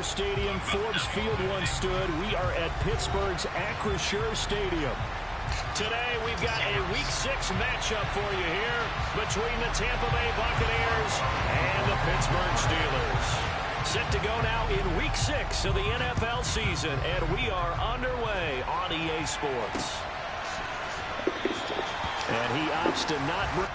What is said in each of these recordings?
stadium Forbes Field once stood. We are at Pittsburgh's Acrisure Stadium. Today, we've got a Week 6 matchup for you here between the Tampa Bay Buccaneers and the Pittsburgh Steelers. Set to go now in Week 6 of the NFL season, and we are underway on EA Sports. And he opts to not...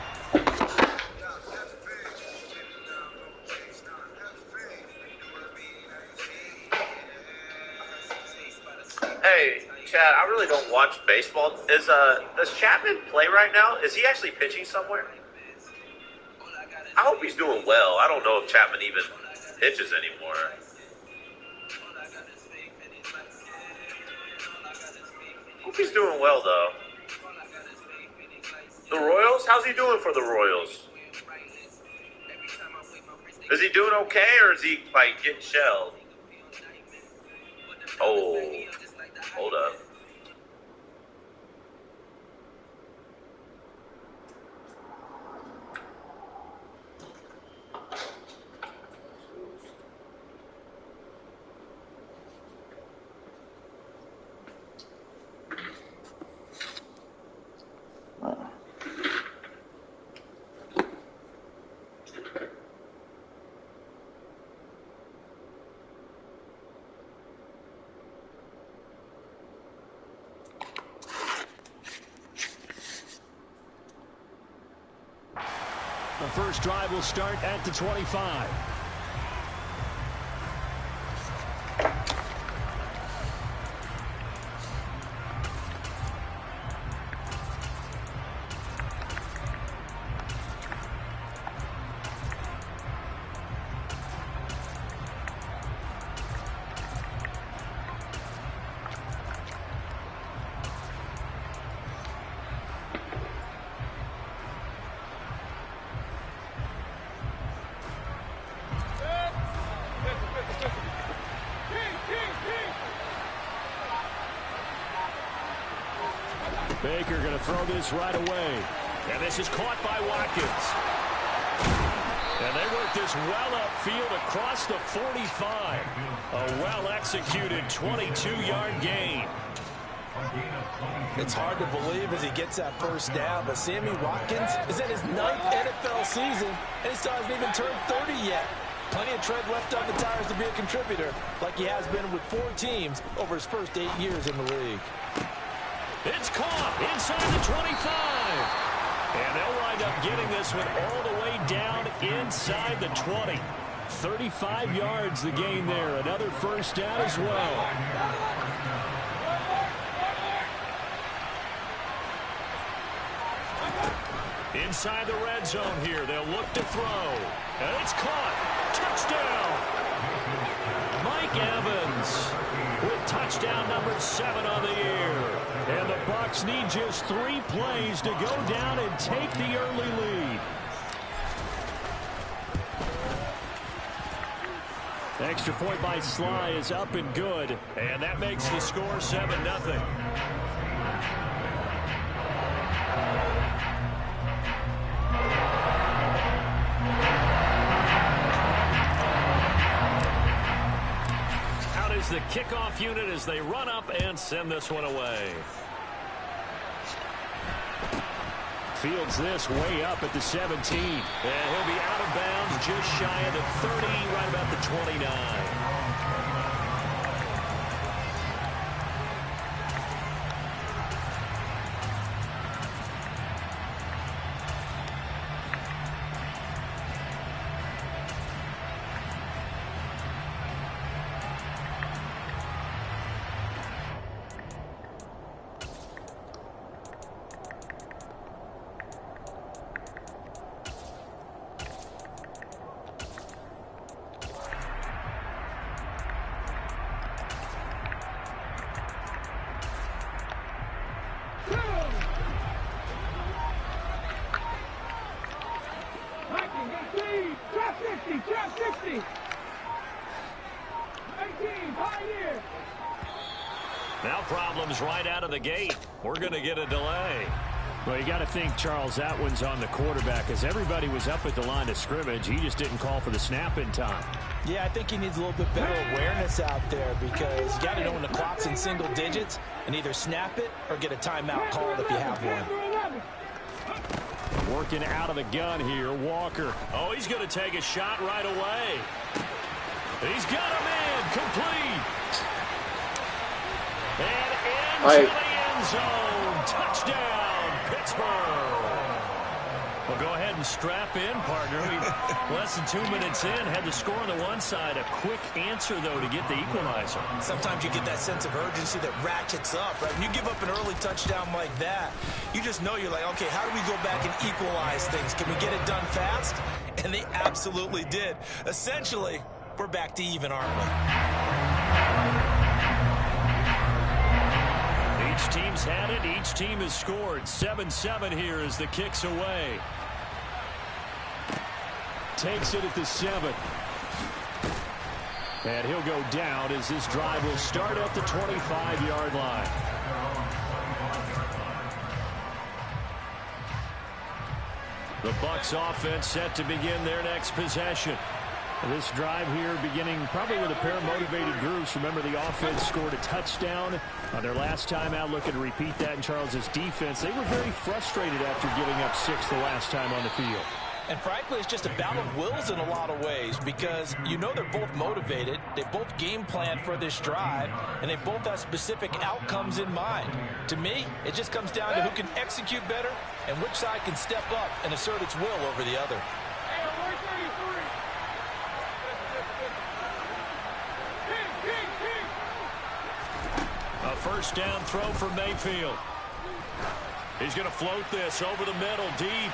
Hey, Chad, I really don't watch baseball. Does Chapman play right now? Is he actually pitching somewhere? I hope he's doing well. I don't know if Chapman even pitches anymore. Hope he's doing well, though. The Royals? How's he doing for the Royals? Is he doing okay, or is he, like, getting shelled? Oh, hold up. The first drive will start at the 25. Baker going to throw this right away. And this is caught by Watkins. And they work this well upfield across the 45. A well-executed 22-yard gain. It's hard to believe as he gets that first down, but Sammy Watkins is in his 9th NFL season, and he still hasn't even turned 30 yet. Plenty of tread left on the tires to be a contributor, like he has been with 4 teams over his first 8 years in the league. It's caught inside the 25. And they'll wind up getting this one all the way down inside the 20. 35 yards the gain there. Another first down as well. Inside the red zone here. They'll look to throw. And it's caught. Touchdown. Mike Evans with touchdown number 7 on the year. And the Bucs need just 3 plays to go down and take the early lead. Extra point by Sly is up and good. And that makes the score 7-0. The kickoff unit as they run up and send this one away. Fields this way up at the 17. And he'll be out of bounds just shy of the 30, right about the 29. Now problems right out of the gate. We're going to get a delay. Well, you got to think, Charles, that one's on the quarterback as everybody was up at the line of scrimmage. He just didn't call for the snap in time. Yeah, I think he needs a little bit better awareness out there because you got to know when the clock's in single digits and either snap it or get a timeout called if you have one. Working out of the gun here, Walker. Oh, he's going to take a shot right away. He's got him in, complete. And into the end zone. Touchdown, Pittsburgh. Well, go ahead and strap in, partner. Less than 2 minutes in, had the score on the one side. A quick answer, though, to get the equalizer. Sometimes you get that sense of urgency that ratchets up, right? When you give up an early touchdown like that, you just know you're like, okay, how do we go back and equalize things? Can we get it done fast? And they absolutely did. Essentially, we're back to even, aren't we? Each team's had it. Each team has scored. 7-7 here as the kick's away. Takes it at the 7. And he'll go down as this drive will start at the 25-yard line. The Bucs offense set to begin their next possession. This drive here beginning probably with a pair of motivated groups. Remember, the offense scored a touchdown on their last time out. Looking to repeat that in Charles's defense. They were very frustrated after giving up 6 the last time on the field. And frankly, it's just a battle of wills in a lot of ways because you know they're both motivated. They both game planned for this drive, and they both have specific outcomes in mind. To me, it just comes down to who can execute better and which side can step up and assert its will over the other. A first down throw for Mayfield. He's going to float this over the middle, deep.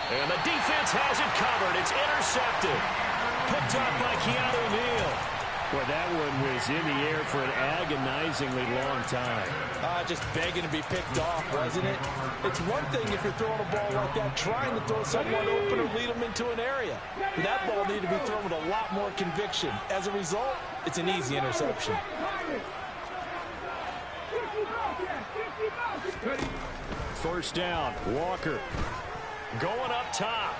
And the defense has it covered. It's intercepted. Picked up by Keanu Neal. Boy, that one was in the air for an agonizingly long time. Just begging to be picked off, wasn't it? It's one thing if you're throwing a ball like that, trying to throw someone open or lead them into an area. But that ball needed to be thrown with a lot more conviction. As a result, it's an easy interception. First down, Walker. Going up top.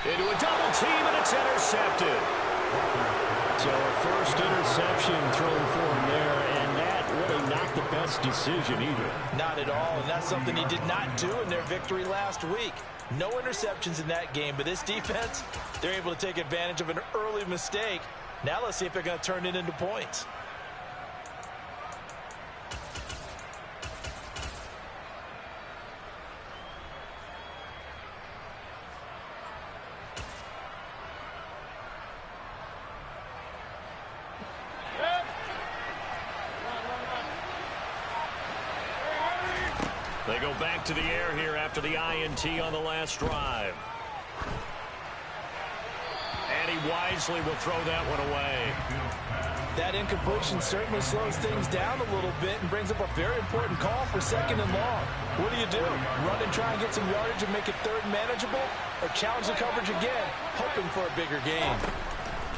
Into a double team, and it's intercepted. So a first interception thrown for him there, and that really not the best decision either. Not at all, and that's something he did not do in their victory last week. No interceptions in that game, but this defense, they're able to take advantage of an early mistake. Now let's see if they're going to turn it into points. They go back to the air here after the INT on the last drive. And he wisely will throw that one away. That incompletion certainly slows things down a little bit and brings up a very important call for 2nd and long. What do? Run and try and get some yardage and make it 3rd manageable? Or challenge the coverage again, hoping for a bigger gain?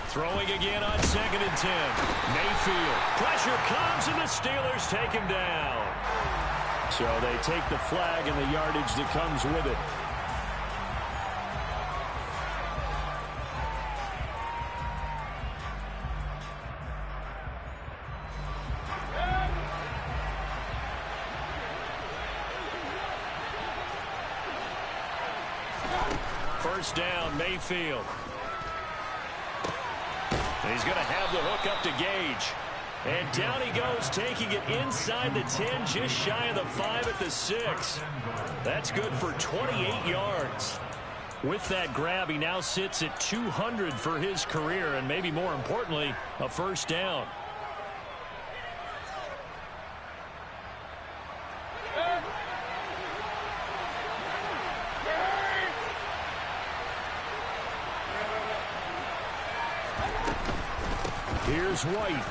Throwing again on 2nd and 10. Mayfield. Pressure comes and the Steelers take him down. So they take the flag and the yardage that comes with it. First down, Mayfield. And he's going to have the hook up to Gage. And down he goes, taking it inside the 10, just shy of the 5 at the 6. That's good for 28 yards. With that grab, he now sits at 200 for his career, and maybe more importantly, a first down. Here's White.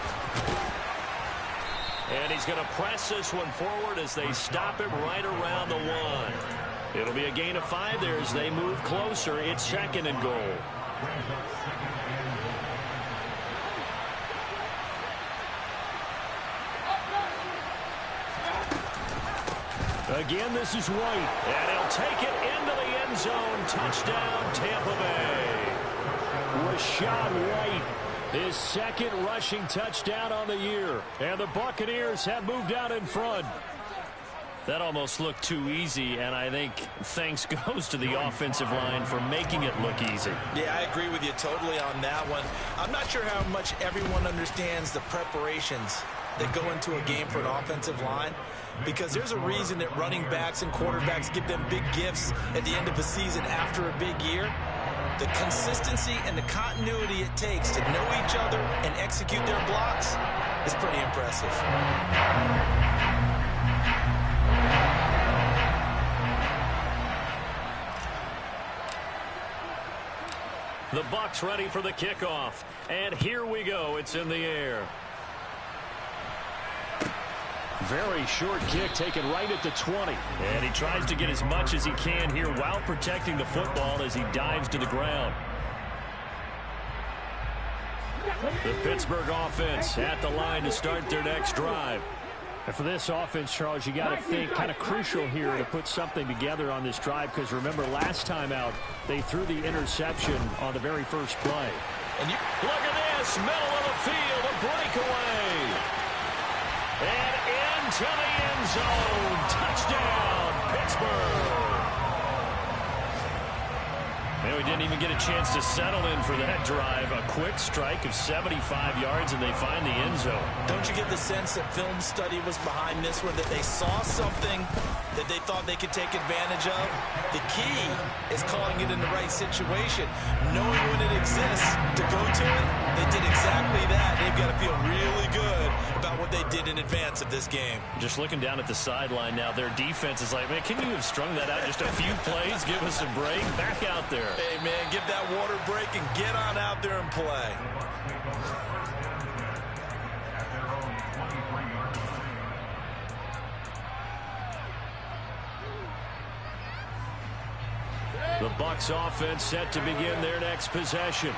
And he's going to press this one forward as they stop him right around the 1. It'll be a gain of 5 there as they move closer. It's 2nd and goal. Again, this is White, and he'll take it into the end zone. Touchdown, Tampa Bay. Rachaad White, his second rushing touchdown on the year, and the Buccaneers have moved out in front. That almost looked too easy, and I think thanks goes to the offensive line for making it look easy. Yeah, I agree with you totally on that one. I'm not sure how much everyone understands the preparations that go into a game for an offensive line, because there's a reason that running backs and quarterbacks give them big gifts at the end of the season after a big year. The consistency and the continuity it takes to know each other and execute their blocks is pretty impressive. The Bucs ready for the kickoff. And here we go. It's in the air. Very short kick taken right at the 20. And he tries to get as much as he can here while protecting the football as he dives to the ground. The Pittsburgh offense at the line to start their next drive. And for this offense, Charles, you got to think kind of crucial here to put something together on this drive, because remember last time out they threw the interception on the very first play. And look at this, middle of the field, a breakaway. And into the end zone. Touchdown, Pittsburgh. And we didn't even get a chance to settle in for that drive. A quick strike of 75 yards, and they find the end zone. Don't you get the sense that film study was behind this one, that they saw something that they thought they could take advantage of? The key is calling it in the right situation, knowing when it exists to go to it. They did exactly that. They've got to feel really good about what they did in advance of this game. Just looking down at the sideline now, their defense is like, man, can you have strung that out just a few plays? Give us a break. Back out there. Hey, man, give that water break and get on out there and play. The Bucs offense set to begin their next possession.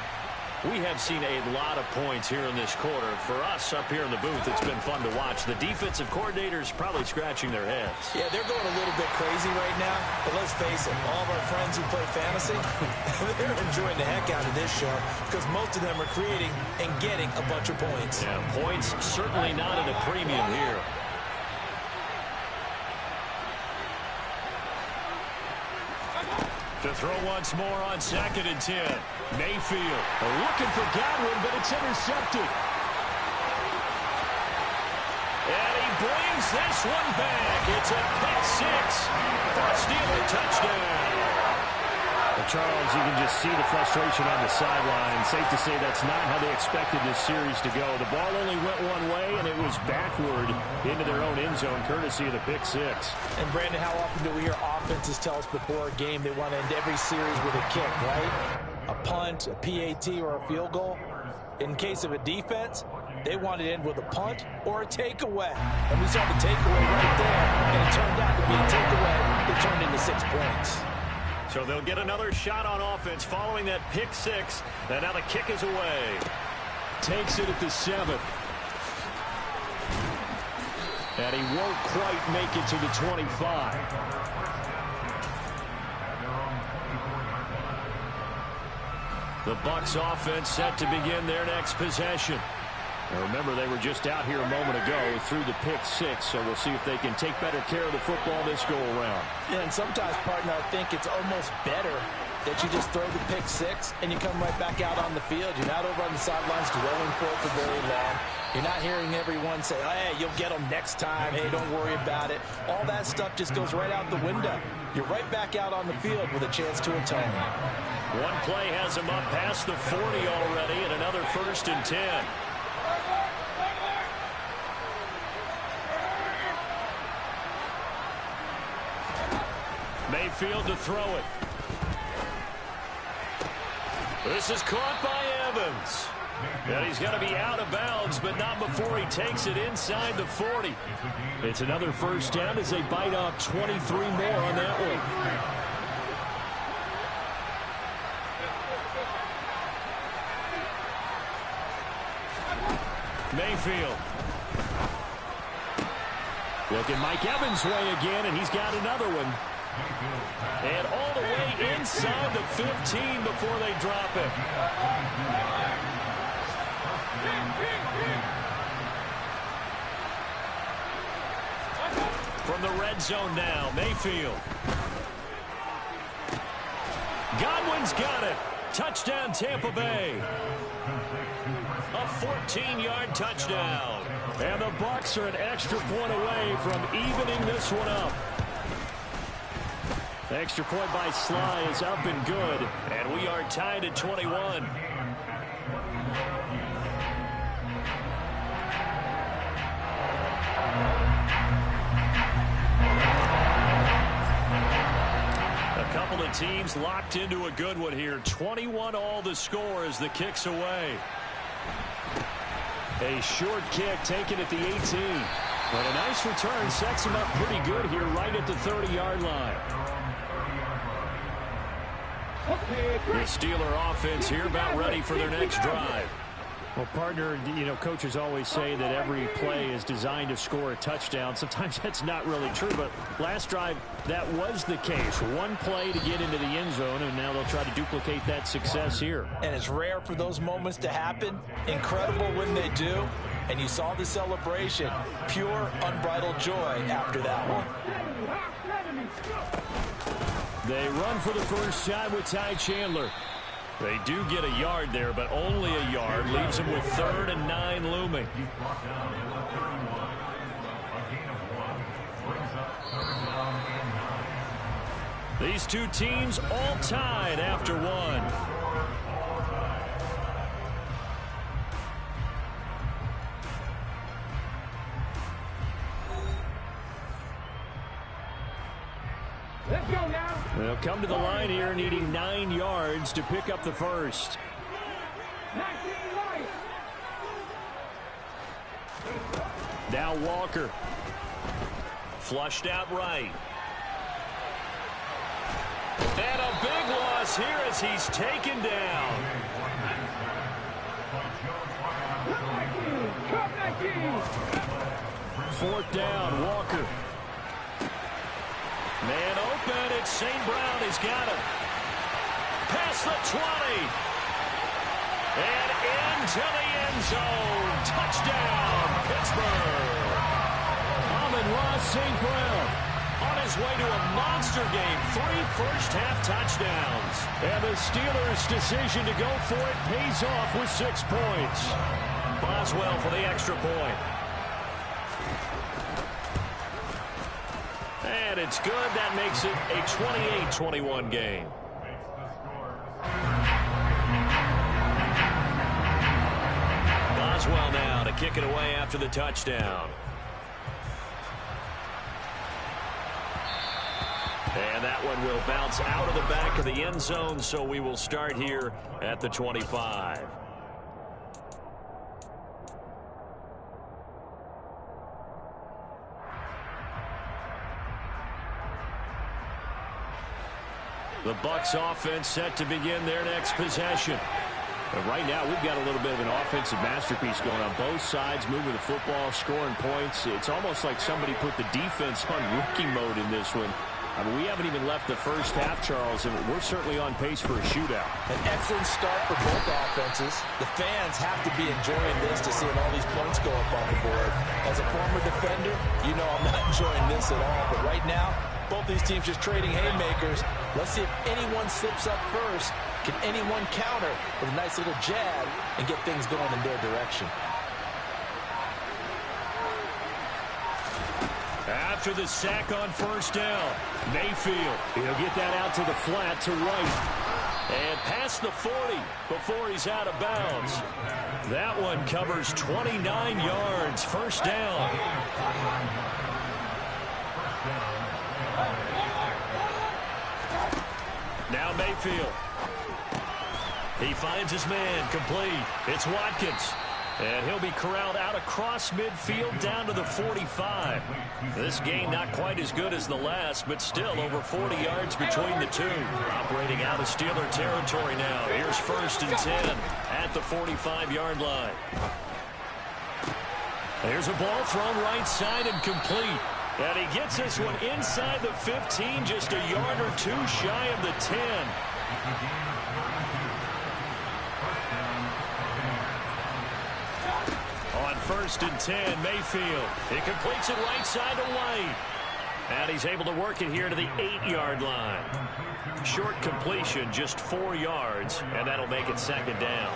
We have seen a lot of points here in this quarter. For us up here in the booth, it's been fun to watch. The defensive coordinators probably scratching their heads. Yeah, they're going a little bit crazy right now. But let's face it, all of our friends who play fantasy, they're enjoying the heck out of this show, because most of them are creating and getting a bunch of points. Yeah, points certainly not at a premium here. To throw once more on 2nd and 10. Mayfield looking for Godwin, but it's intercepted. And he brings this one back. It's a pick six for a Steeler touchdown. Well, Charles, you can just see the frustration on the sideline. Safe to say that's not how they expected this series to go. The ball only went one way, and it was backward into their own end zone, courtesy of the pick six. And, Brandon, how often do we hear offenses tell us before a game they want to end every series with a kick, right? A punt, a PAT, or a field goal. In case of a defense, they want to end with a punt or a takeaway. And we saw the takeaway right there, and it turned out to be a takeaway that turned into 6 points. So they'll get another shot on offense following that pick six. And now the kick is away. Takes it at the 7. And he won't quite make it to the 25. The Bucs offense set to begin their next possession. Now remember, they were just out here a moment ago through the pick six, so we'll see if they can take better care of the football this go-around. Yeah, and sometimes, partner, I think it's almost better that you just throw the pick six and you come right back out on the field. You're not over on the sidelines dwelling for it for very long. You're not hearing everyone say, hey, you'll get them next time. Hey, don't worry about it. All that stuff just goes right out the window. You're right back out on the field with a chance to atone. One play has him up past the 40 already, and another 1st and 10. Mayfield to throw it. This is caught by Evans. And he's got to be out of bounds, but not before he takes it inside the 40. It's another 1st down as they bite off 23 more on that one. Mayfield. Looking Mike Evans' way again, and he's got another one. And all the way inside the 15 before they drop it. From the red zone now, Mayfield. Godwin's got it. Touchdown, Tampa Bay. A 14-yard touchdown. And the Bucs are an extra point away from evening this one up. The extra point by Sly is up and good. And we are tied at 21. A couple of teams locked into a good one here. 21 all the score as the kick's away. A short kick taken at the 18. But a nice return sets him up pretty good here right at the 30-yard line. The Steeler offense here about ready for their next drive. Well, partner, you know, coaches always say that every play is designed to score a touchdown. Sometimes that's not really true, but last drive, that was the case. One play to get into the end zone, and now they'll try to duplicate that success here. And it's rare for those moments to happen. Incredible when they do. And you saw the celebration. Pure, unbridled joy after that one. They run for the first time with Ty Chandler. They do get a yard there, but only a yard. Leaves them with 3rd and 9 looming. These two teams all tied after one. They'll come to the line here needing 9 yards to pick up the first. Now Walker. Flushed out right. And a big loss here as he's taken down. Fourth down, Walker. Man open, it's St. Brown. He's got it. Past the 20. And into the end zone. Touchdown, Pittsburgh. Amon-Ra St. Brown on his way to a monster game. 3 first-half touchdowns. And the Steelers' decision to go for it pays off with 6 points. Boswell for the extra point. And it's good. That makes it a 28-21 game. Boswell now to kick it away after the touchdown. And that one will bounce out of the back of the end zone, so we will start here at the 25. The Bucs offense set to begin their next possession. And right now, we've got a little bit of an offensive masterpiece going on both sides, moving the football, scoring points. It's almost like somebody put the defense on rookie mode in this one. I mean, we haven't even left the first half, Charles, and we're certainly on pace for a shootout. An excellent start for both offenses. The fans have to be enjoying this to seeing all these points go up on the board. As a former defender, you know I'm not enjoying this at all. But right now, both these teams just trading haymakers. Let's see if anyone slips up first. Can anyone counter with a nice little jab and get things going in their direction? After the sack on first down, Mayfield, he'll get that out to the flat to right. And past the 40 before he's out of bounds. That one covers 29 yards, first down. Now Mayfield. He finds his man, complete. It's Watkins. And he'll be corralled out across midfield down to the 45. This game not quite as good as the last, but still over 40 yards between the two. Operating out of Steeler territory now. Here's 1st and 10 at the 45-yard line. There's a ball thrown right side and complete. And he gets this one inside the 15, just a yard or two shy of the 10. On 1st and 10, Mayfield. He completes it right side to White. And he's able to work it here to the 8-yard line. Short completion, just 4 yards, and that'll make it 2nd down.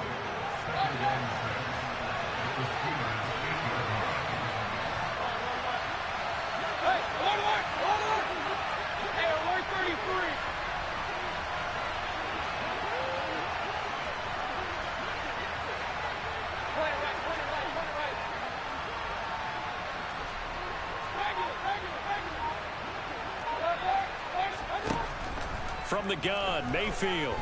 From the gun, Mayfield.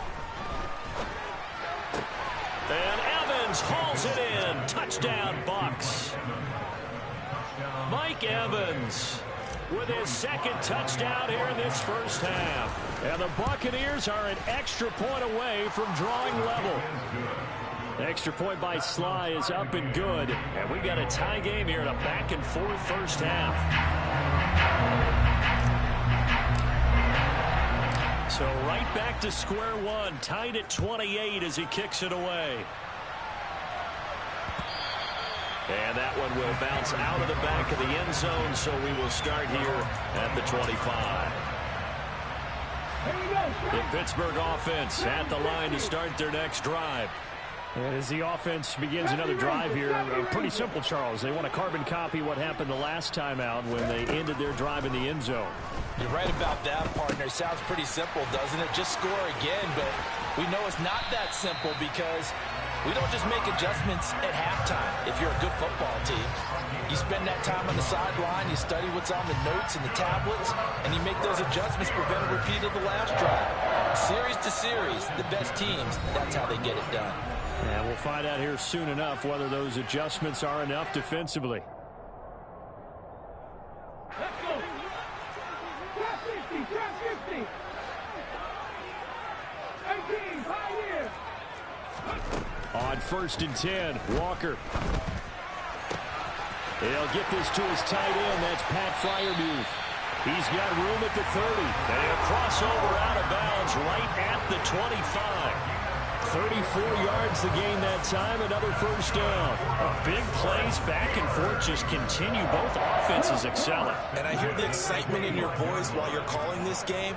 And Evans hauls it in. Touchdown, Bucs. Mike Evans with his 2nd touchdown here in this first half. And the Buccaneers are an extra point away from drawing level. The extra point by Sly is up and good. And we've got a tie game here in a back-and-forth first half. So right back to square one, tied at 28 as he kicks it away. And that one will bounce out of the back of the end zone, so we will start here at the 25. The Pittsburgh offense at the line to start their next drive. And as the offense begins another drive here, pretty simple, Charles. They want to carbon copy what happened the last time out when they ended their drive in the end zone. You're right about that, partner. Sounds pretty simple, doesn't it? Just score again, but we know it's not that simple because we don't just make adjustments at halftime if you're a good football team. You spend that time on the sideline, you study what's on the notes and the tablets, and you make those adjustments to prevent a repeat of the last drive. Series to series, the best teams, that's how they get it done. And we'll find out here soon enough whether those adjustments are enough defensively. Let's go. Trap 50, trap 50. 18, Pioneer. On 1st and 10, Walker. He'll get this to his tight end. That's Pat Freiermuth. He's got room at the 30. And a crossover out of bounds right at the 25. 34 yards the gain that time, another first down. Big plays back and forth just continue. Both offenses excelling. And I hear the excitement in your voice while you're calling this game.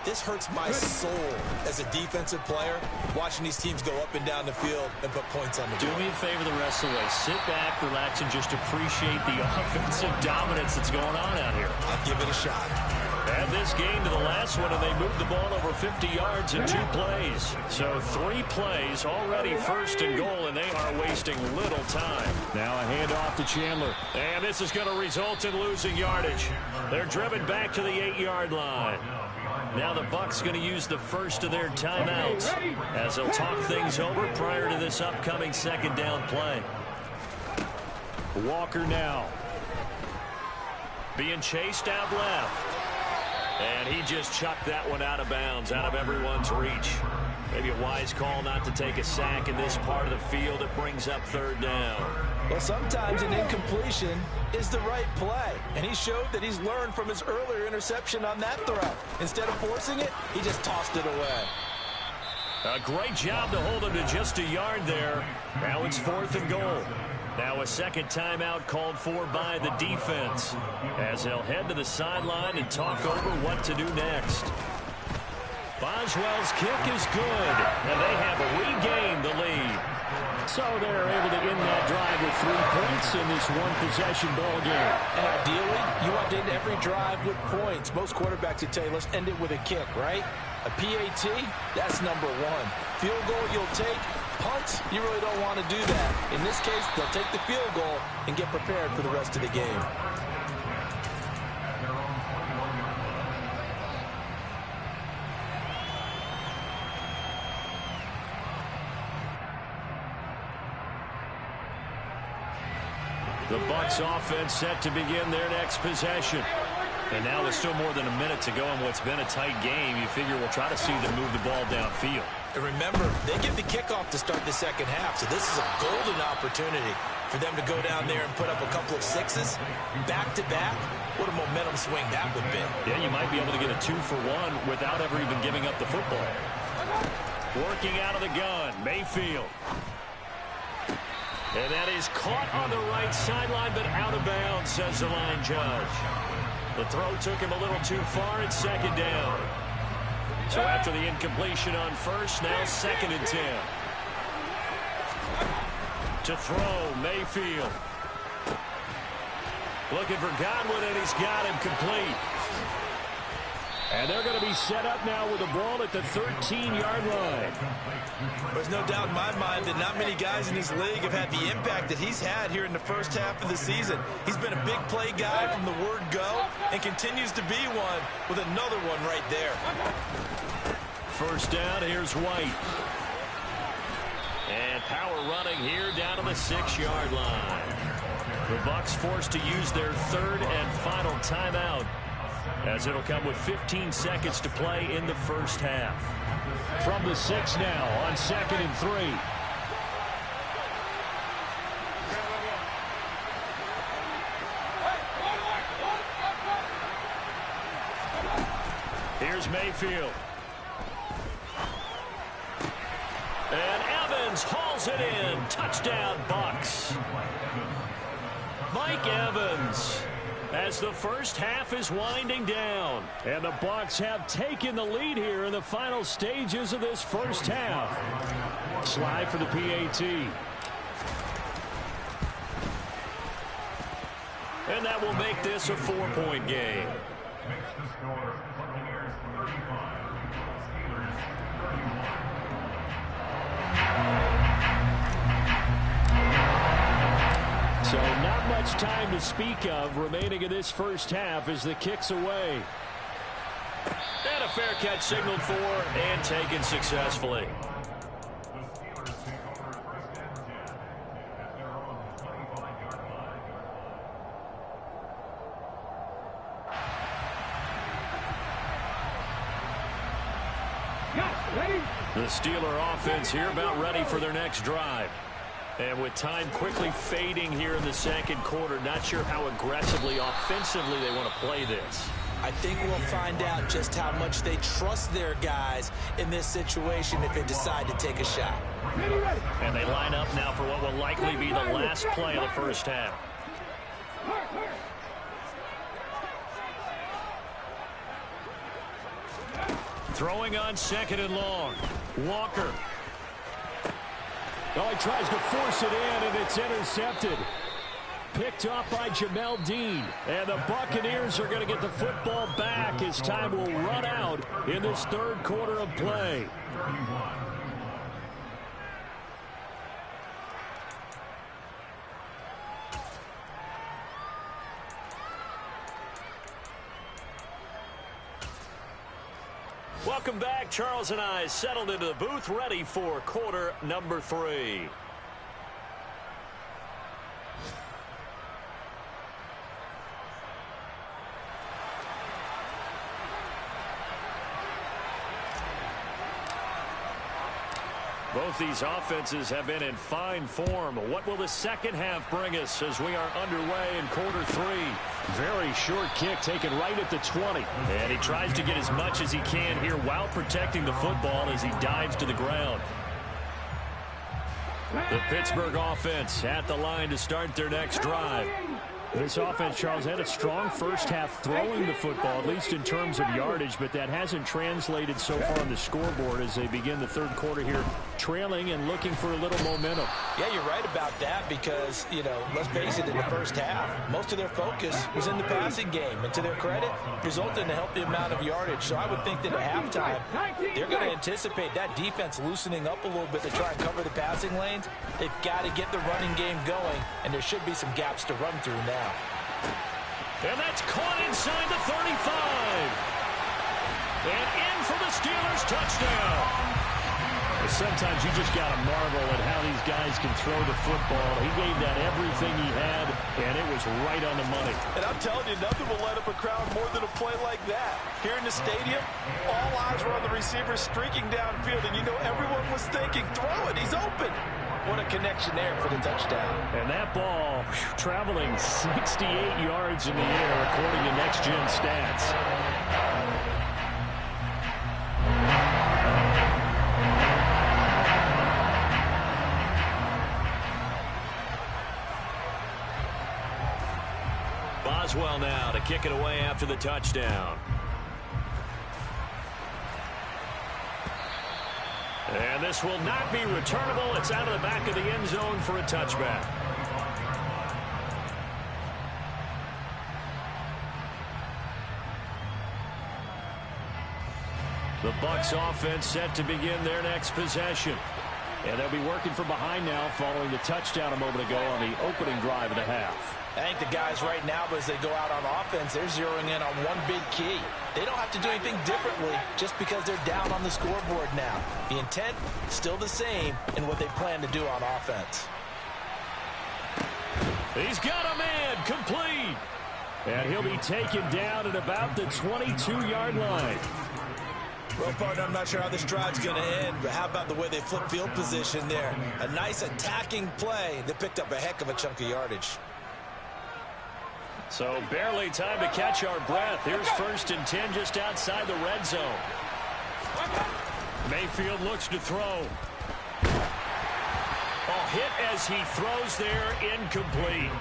This hurts my soul as a defensive player, watching these teams go up and down the field and put points on the board. Do me a favor the rest of the way. Sit back, relax, and just appreciate the offensive dominance that's going on out here. I'll give it a shot. Add this game to the last one, and they moved the ball over 50 yards in 2 plays. So 3 plays, already 1st and goal, and they are wasting little time. Now a handoff to Chandler. And this is going to result in losing yardage. They're driven back to the 8-yard line. Now the Bucs going to use the first of their timeouts as they'll talk things over prior to this upcoming 2nd down play. Walker now. Being chased out left. And he just chucked that one out of bounds, out of everyone's reach. Maybe a wise call not to take a sack in this part of the field. It brings up 3rd down. Well, sometimes an incompletion is the right play. And he showed that he's learned from his earlier interception on that throw. Instead of forcing it, he just tossed it away. A great job to hold him to just a yard there. Now it's 4th and goal. Now a 2nd timeout called for by the defense as they'll head to the sideline and talk over what to do next. Boswell's kick is good, and they have regained the lead. So they're able to end that drive with 3 points in this one-possession ball game. And ideally, you want to end every drive with points. Most quarterbacks would tell you, let's end it with a kick, right? A PAT, that's number 1. Field goal you'll take. Punts, you really don't want to do that. In this case, they'll take the field goal and get prepared for the rest of the game. The Bucs offense set to begin their next possession. And now with still more than a minute to go in what's been a tight game, you figure we'll try to see them move the ball downfield. And remember, they get the kickoff to start the 2nd half, so this is a golden opportunity For them to go down there and put up a couple of sixes back-to-back, what a momentum swing that would be. Yeah, you might be able to get a 2-for-1 without ever even giving up the football. Working out of the gun, Mayfield. And that is caught on the right sideline, but out of bounds, says the line judge. The throw took him a little too far at second down. So after the incompletion on first, now 2nd and 10. To throw, Mayfield. Looking for Godwin, and he's got him complete. And they're going to be set up now with the ball at the 13-yard line. There's no doubt in my mind that not many guys in this league have had the impact that he's had here in the first half of the season. He's been a big play guy from the word go and continues to be one with another one right there. First down, here's White. And power running here down to the 6-yard line. The Bucs forced to use their 3rd and final timeout, as it'll come with 15 seconds to play in the first half. From the 6 now on 2nd and 3. Here's Mayfield. And Evans hauls it in. Touchdown, Bucs. Mike Evans, as the first half is winding down. And the Bucs have taken the lead here in the final stages of this first half. Slide for the PAT. And that will make this a 4-point game. So not much time to speak of remaining in this first half as the kick's away. And a fair catch signaled for and taken successfully. The Steeler offense here about ready for their next drive. And with time quickly fading here in the second quarter, not sure how aggressively, offensively they want to play this. I think we'll find out just how much they trust their guys in this situation if they decide to take a shot. And they line up now for what will likely be the last play of the first half. Throwing on 2nd and long. Walker. Oh, he tries to force it in, and it's intercepted. Picked off by Jamel Dean. And the Buccaneers are going to get the football back as time will run out in this 3rd quarter of play. Welcome back. Charles and I settled into the booth, ready for quarter number 3. Both these offenses have been in fine form. What will the second half bring us as we are underway in quarter 3? Very short kick taken right at the 20. And he tries to get as much as he can here while protecting the football as he dives to the ground. The Pittsburgh offense at the line to start their next drive. This offense, Charles, had a strong first half throwing the football, at least in terms of yardage, but that hasn't translated so far on the scoreboard as they begin the 3rd quarter here, trailing and looking for a little momentum. Yeah, you're right about that because, let's face it, in the first half, most of their focus was in the passing game. And to their credit, resulted in a healthy amount of yardage. So I would think that at halftime, they're going to anticipate that defense loosening up a little bit to try and cover the passing lanes. They've got to get the running game going, and there should be some gaps to run through now. And that's caught inside the 35. And in for the Steelers touchdown. Sometimes you just got to marvel at how these guys can throw the football. He gave that everything he had, and it was right on the money. And I'm telling you, nothing will light up a crowd more than a play like that. Here in the stadium, all eyes were on the receiver streaking downfield, and everyone was thinking, throw it, he's open. What a connection there for the touchdown. And that ball traveling 68 yards in the air, according to Next Gen Stats. Boswell now to kick it away after the touchdown. And this will not be returnable. It's out of the back of the end zone for a touchback. The Bucs offense set to begin their next possession. And they'll be working from behind now following the touchdown a moment ago on the opening drive of the half. I think the guys right now, as they go out on offense, they're zeroing in on one big key. They don't have to do anything differently just because they're down on the scoreboard now. The intent, still the same in what they plan to do on offense. He's got a man, complete. And he'll be taken down at about the 22-yard line. Well, partner, I'm not sure how this drive's going to end, but how about the way they flip field position there? A nice attacking play that picked up a heck of a chunk of yardage. So barely time to catch our breath. Here's 1st and 10 just outside the red zone. Mayfield looks to throw. Oh, hit as he throws there, incomplete.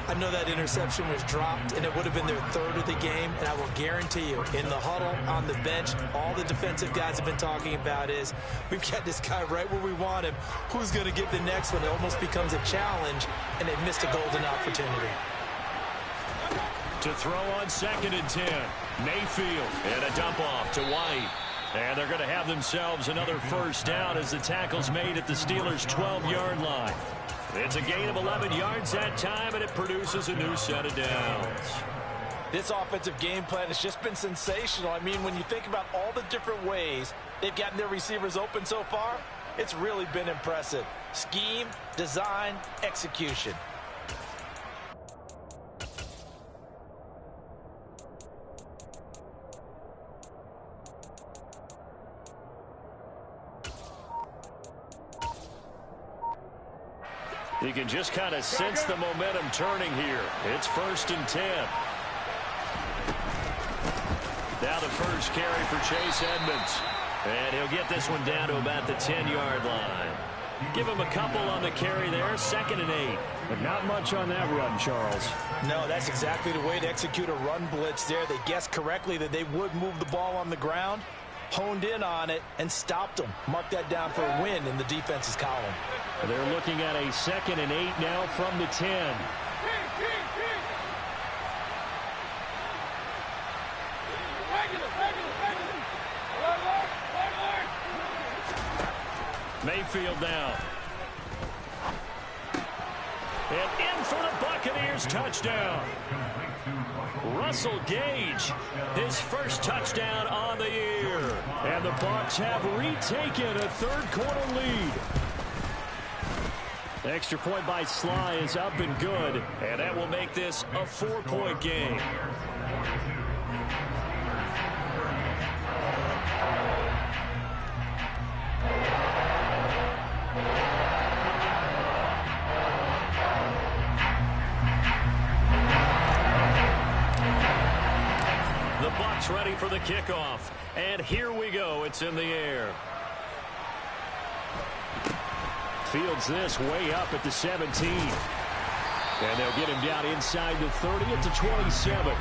I know that interception was dropped, and it would have been their 3rd of the game, and I will guarantee you, in the huddle, on the bench, all the defensive guys have been talking about is, we've got this guy right where we want him. Who's going to get the next one? It almost becomes a challenge, and they missed a golden opportunity. To throw on 2nd and 10. Mayfield and a dump off to White. And they're going to have themselves another 1st down as the tackle's made at the Steelers' 12-yard line. It's a gain of 11 yards that time, and it produces a new set of downs. This offensive game plan has just been sensational. I mean, when you think about all the different ways they've gotten their receivers open so far, it's really been impressive. Scheme, design, execution. You can just kind of sense the momentum turning here. It's 1st and 10. Now the first carry for Chase Edmonds. And he'll get this one down to about the 10-yard line. Give him a couple on the carry there, 2nd and 8. But not much on that run, Charles. No, that's exactly the way to execute a run blitz there. They guessed correctly that they would move the ball on the ground, honed in on it, and stopped them. Mark that down for a win in the defense's column. They're looking at a 2nd and 8 now from the 10. Mayfield now. And in for the Buccaneers, touchdown. Russell Gage, his 1st touchdown on the year. And the Bucs have retaken a 3rd-quarter lead. Extra point by Sly is up and good, and that will make this a 4-point game. The Bucs ready for the kickoff, and here we go. It's in the air. Fields this way up at the 17. And they'll get him down inside the 30 at the 27.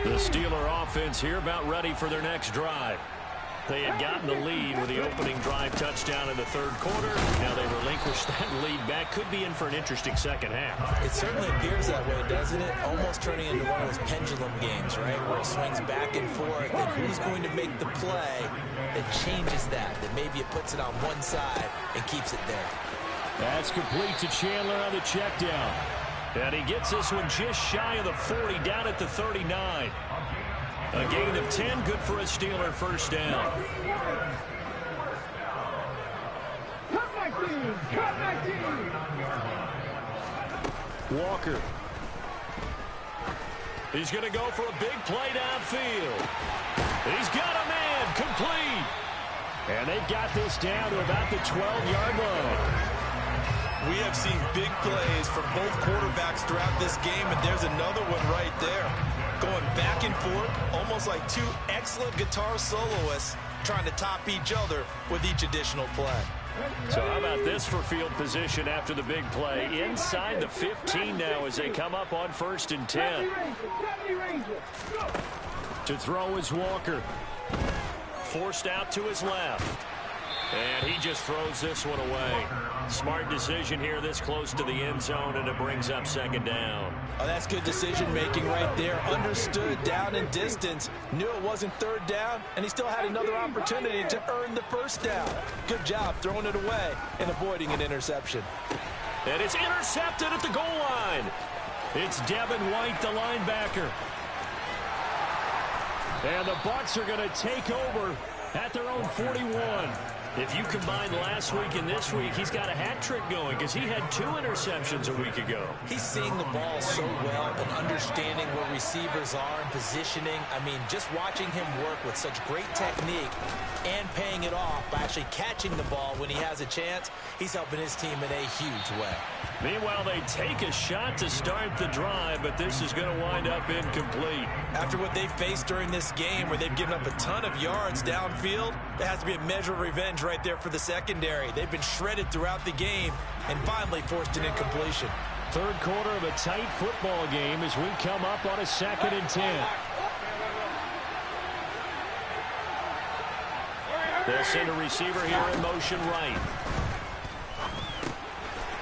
The Steeler offense here about ready for their next drive. They had gotten the lead with the opening drive touchdown in the 3rd quarter. Now they relinquish that lead back. Could be in for an interesting second half. It certainly appears that way, doesn't it? Almost turning into one of those pendulum games, right? Where it swings back and forth. And who's going to make the play that changes that? That maybe it puts it on one side and keeps it there. That's complete to Chandler on the check down. And he gets this one just shy of the 40, down at the 39. A gain of 10, good for a Steeler 1st down. Cut my team! Cut my team! Walker He's going to go for a big play downfield. He's got a man, complete. And they've got this down to about the 12-yard line. We have seen big plays from both quarterbacks throughout this game, and there's another one right there. Going back and forth, almost like two excellent guitar soloists trying to top each other with each additional play. So how about this for field position after the big play? Inside the 15 now as they come up on 1st and 10. To throw is Walker. Forced out to his left. And he just throws this one away. Smart decision here this close to the end zone, and it brings up 2nd down. Oh, that's good decision-making right there. Understood down and distance. Knew it wasn't 3rd down, and he still had another opportunity to earn the 1st down. Good job throwing it away and avoiding an interception. And it's intercepted at the goal line. It's Devin White, the linebacker. And the Bucs are going to take over at their own 41. If you combine last week and this week, he's got a hat trick going because he had 2 interceptions a week ago. He's seeing the ball so well and understanding where receivers are and positioning. I mean, just watching him work with such great technique and paying it off by actually catching the ball when he has a chance, he's helping his team in a huge way. Meanwhile, they take a shot to start the drive, but this is going to wind up incomplete. After what they've faced during this game where they've given up a ton of yards downfield, there has to be a measure of revenge right there for the secondary. They've been shredded throughout the game and finally forced an incompletion. 3rd quarter of a tight football game as we come up on a 2nd and 10. They'll send a receiver here in motion right.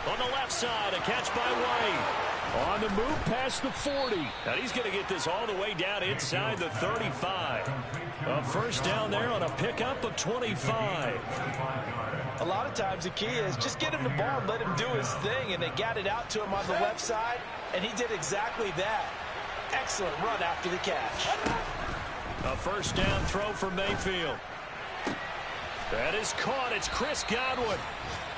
On the left side, a catch by White. On the move past the 40. Now he's going to get this all the way down inside the 35. A 1st down there on a pickup of 25. A lot of times the key is just get him the ball and let him do his thing, and they got it out to him on the left side, and he did exactly that. Excellent run after the catch. A 1st down throw for Mayfield. That is caught. It's Chris Godwin.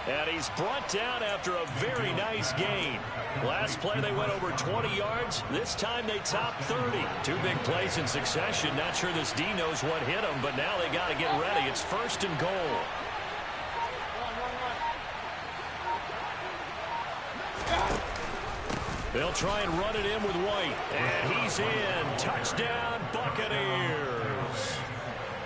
And he's brought down after a very nice gain. Last play they went over 20 yards. This time they topped 30. 2 big plays in succession. Not sure this D knows what hit him, but now they got to get ready. It's 1st and goal. They'll try and run it in with White. And he's in. Touchdown, Buccaneers.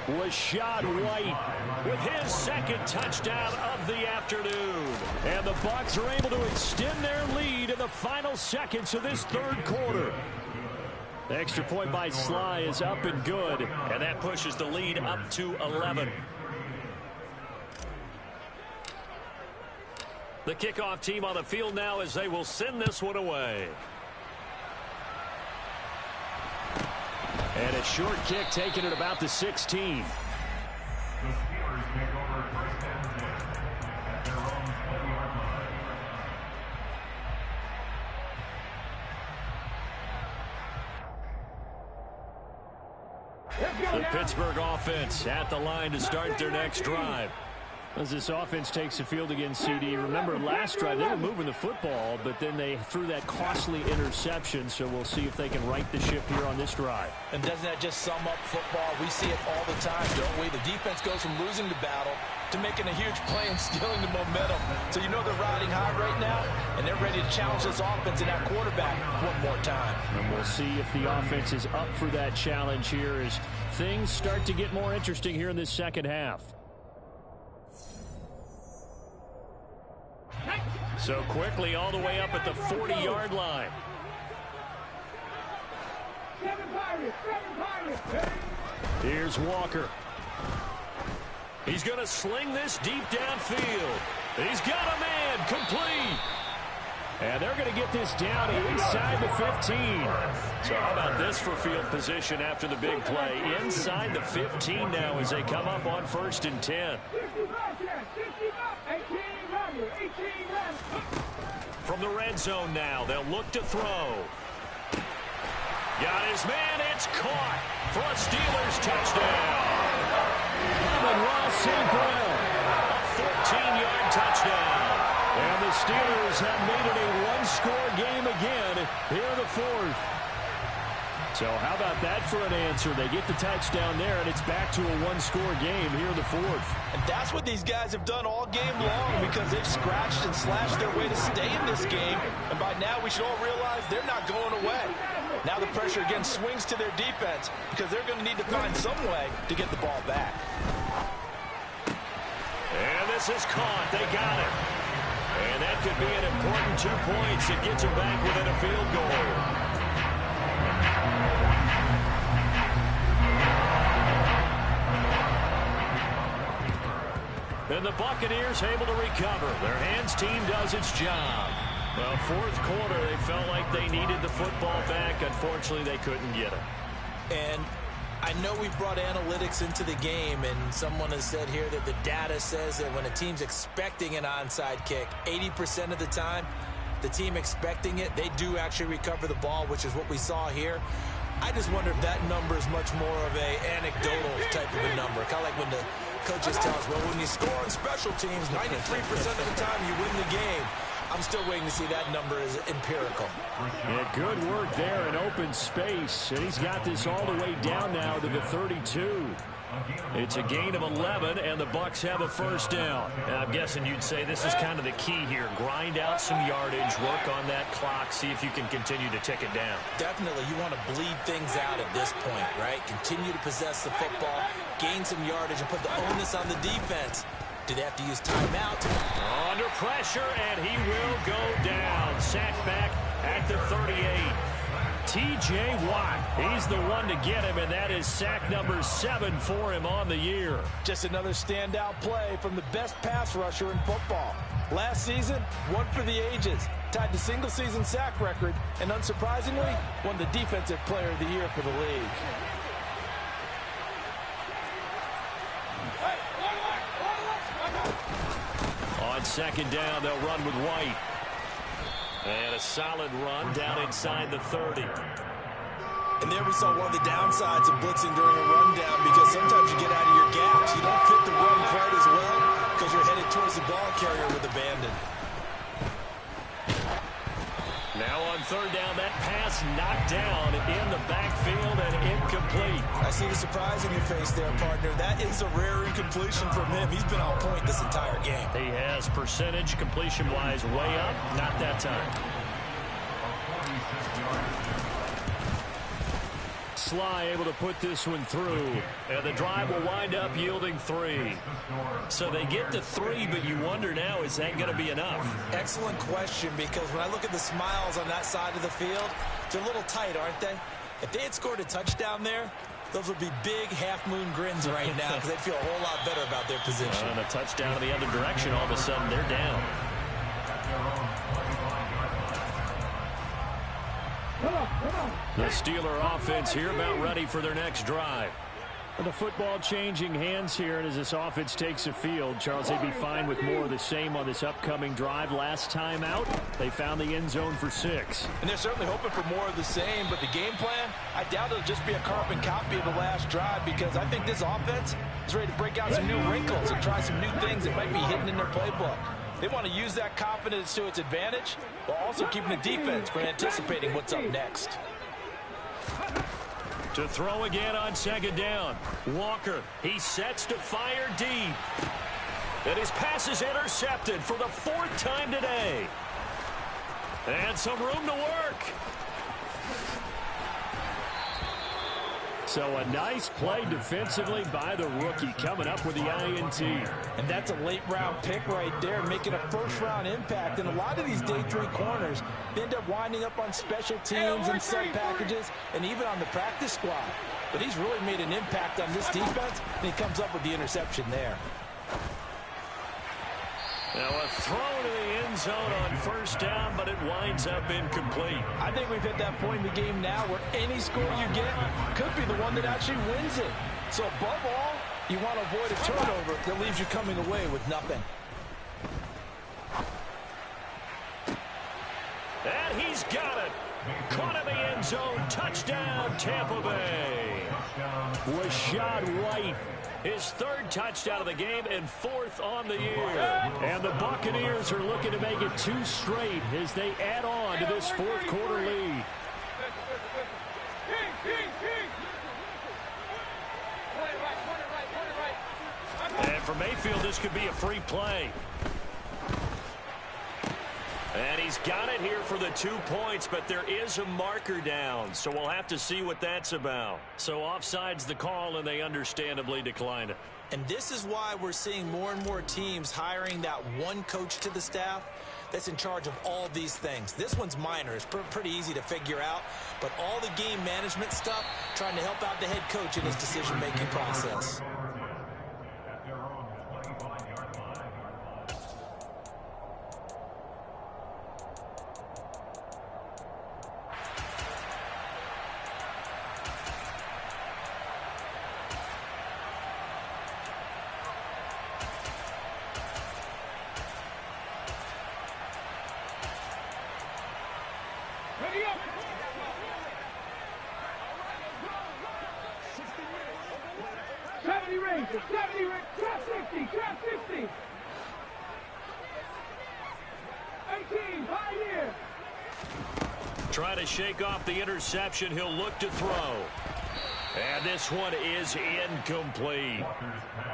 Rachaad White with his 2nd touchdown of the afternoon. And the Bucs are able to extend their lead in the final seconds of this 3rd quarter. The extra point by Sly is up and good, and that pushes the lead up to 11. The kickoff team on the field now as they will send this one away. And a short kick taken at about the 16. The Pittsburgh offense at the line to start their next drive. As this offense takes the field against CD, remember last drive they were moving the football, but then they threw that costly interception, so we'll see if they can right the ship here on this drive. And doesn't that just sum up football? We see it all the time, don't we? The defense goes from losing the battle to making a huge play and stealing the momentum. So you know they're riding high right now, and they're ready to challenge this offense and that quarterback one more time. And we'll see if the offense is up for that challenge here as things start to get more interesting here in this 2nd half. So quickly all the way up at the 40-yard line. Here's Walker. He's going to sling this deep downfield. He's got a man, complete. And they're going to get this down inside the 15. So how about this for field position after the big play? Inside the 15 now as they come up on 1st and 10. From the red zone now, they'll look to throw. Got his man, it's caught for a Steelers touchdown. Amon-Ra St. Brown, a 14-yard touchdown. And the Steelers have made it a one-score game again here in the 4th. So how about that for an answer? They get the touchdown there, and it's back to a one-score game here in the fourth. And that's what these guys have done all game long because they've scratched and slashed their way to stay in this game. And by now, we should all realize they're not going away. Now the pressure again swings to their defense because they're going to need to find some way to get the ball back. And this is caught. They got it. And that could be an important 2 points. It gets them back within a field goal. And the Buccaneers able to recover. Their hands team does its job. Well, fourth quarter, they felt like they needed the football back. Unfortunately, they couldn't get it. And I know we brought analytics into the game, and someone has said here that the data says that when a team's expecting an onside kick, 80% of the time, the team expecting it, they do actually recover the ball, which is what we saw here. I just wonder if that number is much more of a anecdotal type of a number. Kind of like when the coaches tell us, well, when you score on special teams, 93% of the time you win the game. I'm still waiting to see that number is empirical. Yeah, good work there in open space. And he's got this all the way down now to the 32. It's a gain of 11, and the Bucs have a first down. And I'm guessing you'd say this is kind of the key here. Grind out some yardage, work on that clock, see if you can continue to tick it down. Definitely. You want to bleed things out at this point, right? Continue to possess the football, gain some yardage, and put the onus on the defense. Do they have to use timeout? Under pressure, and he will go down. Sacked back at the 38. T.J. Watt, he's the one to get him, and that is sack number 7 for him on the year. Just another standout play from the best pass rusher in football. Last season, one for the ages. Tied the single-season sack record, and unsurprisingly, won the Defensive Player of the Year for the league. On second down, they'll run with White. And a solid run down inside the 30. And there we saw one of the downsides of blitzing during a rundown because sometimes you get out of your gaps. You don't fit the run quite as well because you're headed towards the ball carrier with abandon. Now on third down, that pass knocked down in the backfield and incomplete. I see the surprise in your face there, partner. That is a rare incompletion from him. He's been on point this entire game. He has percentage completion-wise way up. Not that time. Sly able to put this one through. And the drive will wind up yielding 3. So they get to 3, but you wonder now, is that going to be enough? Excellent question, because when I look at the smiles on that side of the field, they're a little tight, aren't they? If they had scored a touchdown there, those would be big half-moon grins right now because they'd feel a whole lot better about their position. And a touchdown in the other direction, all of a sudden they're down. The Steeler offense here about ready for their next drive. And the football changing hands here, and as this offense takes the field, Charles, they'd be fine with more of the same on this upcoming drive. Last time out, they found the end zone for 6. And they're certainly hoping for more of the same, but the game plan, I doubt it'll just be a carbon copy of the last drive because I think this offense is ready to break out some new wrinkles and try some new things that might be hidden in their playbook. They want to use that confidence to its advantage while also keeping the defense from anticipating what's up next. To throw again on second down. Walker, he sets to fire deep. And his pass is intercepted for the 4th time today. And some room to work. So a nice play defensively by the rookie coming up with the INT. And that's a late-round pick right there, making a first-round impact. And a lot of these day 3 corners, they end up winding up on special teams and sub-packages and even on the practice squad. But he's really made an impact on this defense, and he comes up with the interception there. Now a throw to the end zone on first down, but it winds up incomplete. I think we've hit that point in the game now where any score you get could be the one that actually wins it. So above all, you want to avoid a turnover that leaves you coming away with nothing. And he's got it. Caught in the end zone. Touchdown, Tampa Bay. Rachaad White. His 3rd touchdown of the game and 4th on the year. And the Buccaneers are looking to make it 2 straight as they add on to this 4th quarter lead. backfield, this could be a free play. And he's got it here for the 2 points, but there is a marker down, so we'll have to see what that's about. So offside's the call, and they understandably decline it. And this is why we're seeing more and more teams hiring that one coach to the staff that's in charge of all these things. This one's minor. It's pretty easy to figure out, but all the game management stuff, trying to help out the head coach in his decision-making process. Ready up! 70 Rangers, 70 Rangers, trap 60, trap 60. 18, Pioneer. Try to shake off the interception. He'll look to throw. And this one is incomplete.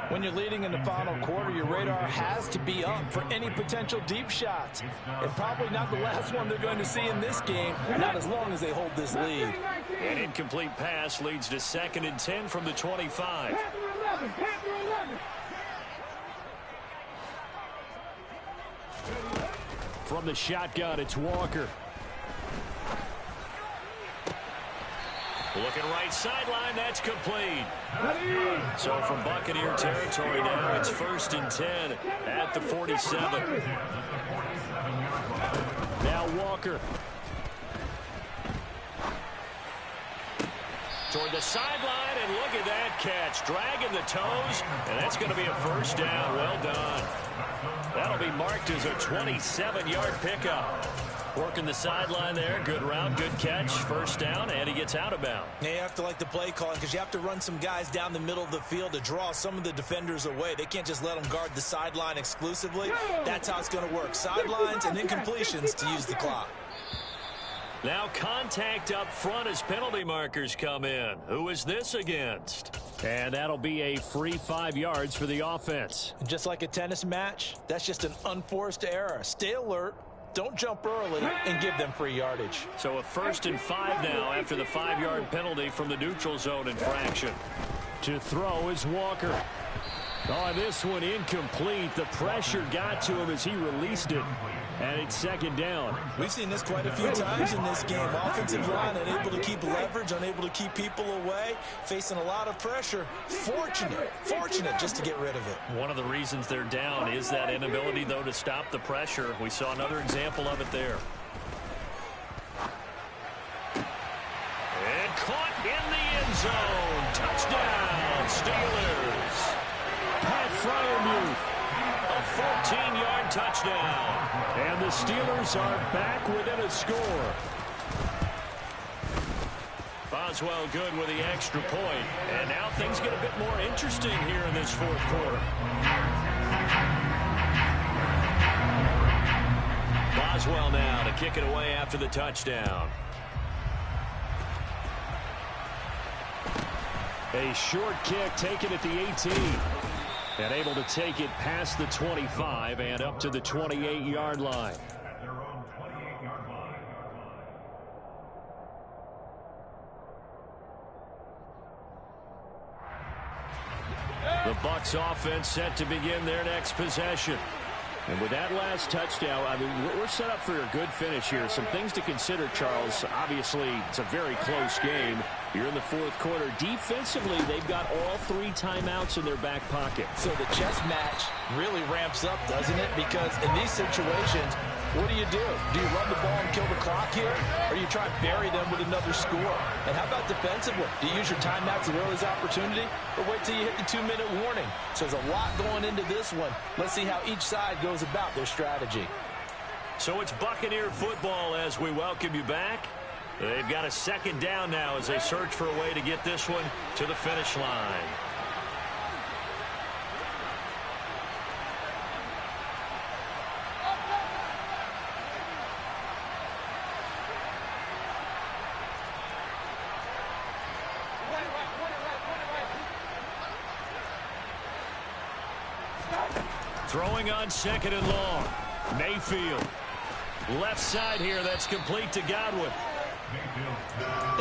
When you're leading in the final quarter, your radar has to be up for any potential deep shots. And probably not the last one they're going to see in this game, not as long as they hold this lead. An incomplete pass leads to 2nd and 10 from the 25. Panther 11, Panther 11. From the shotgun, it's Walker. Looking right sideline, that's complete. So from Buccaneer territory now, it's 1st and 10 at the 47. Now Walker. Toward the sideline, and look at that catch. Dragging the toes, and that's going to be a 1st down. Well done. That'll be marked as a 27-yard pickup. Working the sideline there. Good route, good catch. 1st down, and he gets out of bounds. Yeah, you have to like the play calling because you have to run some guys down the middle of the field to draw some of the defenders away. They can't just let them guard the sideline exclusively. That's how it's going to work. Sidelines and incompletions to use the clock. Now contact up front as penalty markers come in. Who is this against? And that'll be a free 5 yards for the offense. And just like a tennis match, that's just an unforced error. Stay alert. Don't jump early and give them free yardage. So a 1st and 5 now after the 5-yard penalty from the neutral zone infraction. To throw is Walker. Oh, this one incomplete. The pressure got to him as he released it. And it's 2nd down. We've seen this quite a few times in this game. Offensive line unable to keep leverage, unable to keep people away, facing a lot of pressure. Fortunate just to get rid of it. One of the reasons they're down is that inability, though, to stop the pressure. We saw another example of it there. And caught in the end zone. Touchdown, Steelers. Pat Freiermuth. A 14-yard touchdown. And the Steelers are back within a score. Boswell good with the extra point. And now things get a bit more interesting here in this 4th quarter. Boswell now to kick it away after the touchdown. A short kick taken at the 18. And able to take it past the 25 and up to the 28-yard line. The Bucs offense set to begin their next possession. And with that last touchdown, I mean, we're set up for a good finish here. Some things to consider, Charles. Obviously, it's a very close game. You're in the 4th quarter. Defensively, they've got all 3 timeouts in their back pocket. So the chess match really ramps up, doesn't it? Because in these situations, what do? Do you run the ball and kill the clock here? Or do you try and bury them with another score? And how about defensively? Do you use your timeouts at earliest opportunity? Or wait till you hit the 2-minute warning? So there's a lot going into this one. Let's see how each side goes about their strategy. So it's Buccaneer football as we welcome you back. They've got a 2nd down now as they search for a way to get this one to the finish line. Throwing on 2nd and long. Mayfield. Left side here, that's complete to Godwin.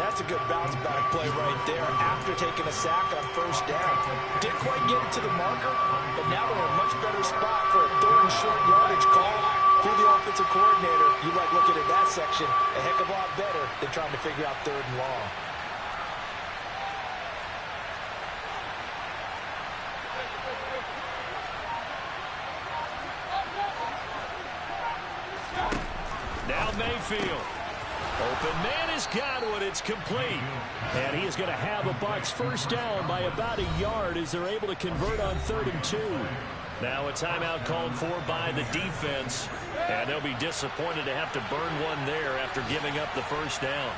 That's a good bounce-back play right there after taking a sack on 1st down. Didn't quite get it to the marker, but now they're in a much better spot for a 3rd and short yardage call. If you're the offensive coordinator, you like looking at that section a heck of a lot better than trying to figure out 3rd and long. Now Mayfield. Open man is Godwin. It's complete. And he is going to have a Bucs 1st down by about a yard as they're able to convert on 3rd and 2. Now a timeout called for by the defense. And they'll be disappointed to have to burn one there after giving up the 1st down.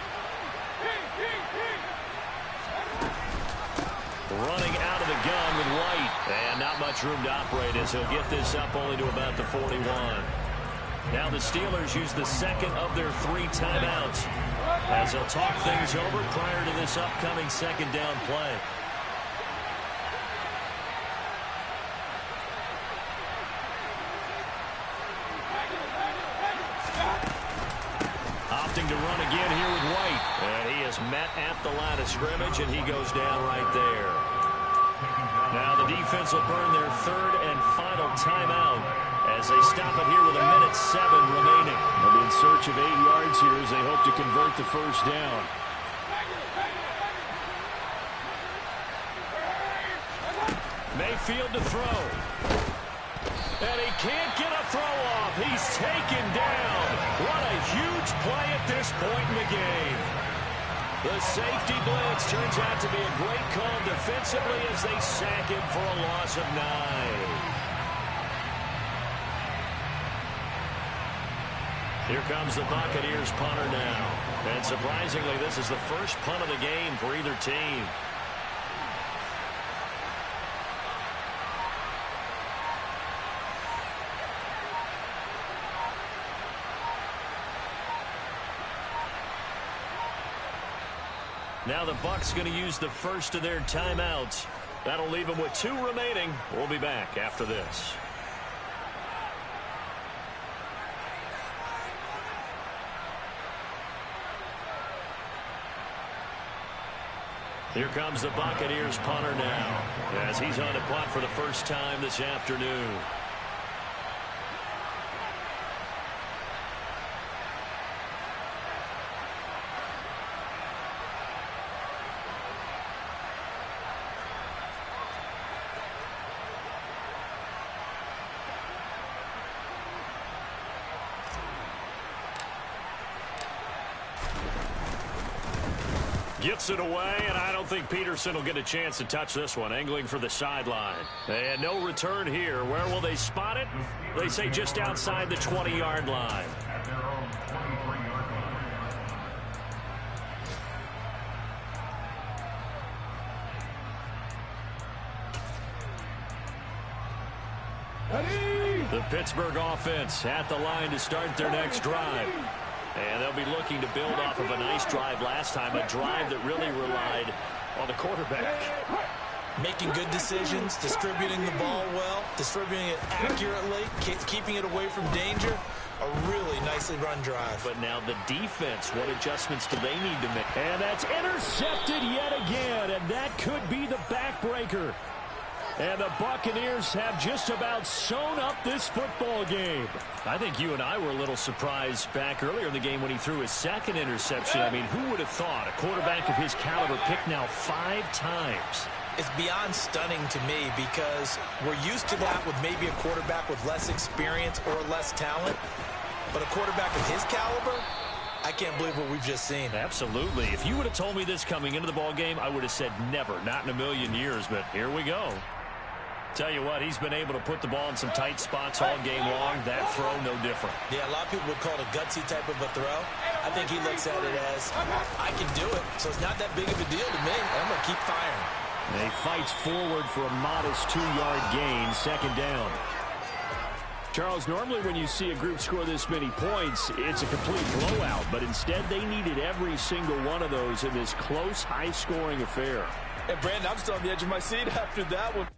Running out of the gun with White. And not much room to operate as he'll get this up only to about the 41. Now the Steelers use the 2nd of their 3 timeouts as they'll talk things over prior to this upcoming 2nd down play. Opting to run again here with White. And he is met at the line of scrimmage, and he goes down right there. Now the defense will burn their 3rd and final timeout as they stop it here with 1:07 remaining. They'll be in search of 8 yards here as they hope to convert the 1st down. Mayfield to throw. And he can't get a throw off. He's taken down. What a huge play at this point in the game. The safety blitz turns out to be a great call defensively as they sack him for a loss of 9. Here comes the Buccaneers punter now. And surprisingly, this is the first punt of the game for either team. Now the Bucs going to use the 1st of their timeouts. That'll leave them with 2 remaining. We'll be back after this. Here comes the Buccaneers punter now as he's on to punt for the 1st time this afternoon. Gets it away, and I don't think Peterson will get a chance to touch this one. Angling for the sideline. And no return here. Where will they spot it? They say just outside the 20-yard line. The Pittsburgh offense at the line to start their next drive. And they'll be looking to build off of a nice drive last time, a drive that really relied on the quarterback. Making good decisions, distributing the ball well, distributing it accurately, keeping it away from danger. A really nicely run drive. But now the defense, what adjustments do they need to make? And that's intercepted yet again, and that could be the backbreaker. And the Buccaneers have just about sewn up this football game. I think you and I were a little surprised back earlier in the game when he threw his 2nd interception. I mean, who would have thought a quarterback of his caliber picked now 5 times? It's beyond stunning to me because we're used to that with maybe a quarterback with less experience or less talent. But a quarterback of his caliber, I can't believe what we've just seen. Absolutely. If you would have told me this coming into the ball game, I would have said never, not in a million years. But here we go. Tell you what, he's been able to put the ball in some tight spots all game long. That throw, no different. Yeah, a lot of people would call it a gutsy type of a throw. I think he looks at it as, I can do it, so it's not that big of a deal to me. I'm going to keep firing. And he fights forward for a modest 2-yard gain, 2nd down. Charles, normally when you see a group score this many points, it's a complete blowout. But instead, they needed every single one of those in this close, high-scoring affair. And, Brandon, I'm still on the edge of my seat after that one.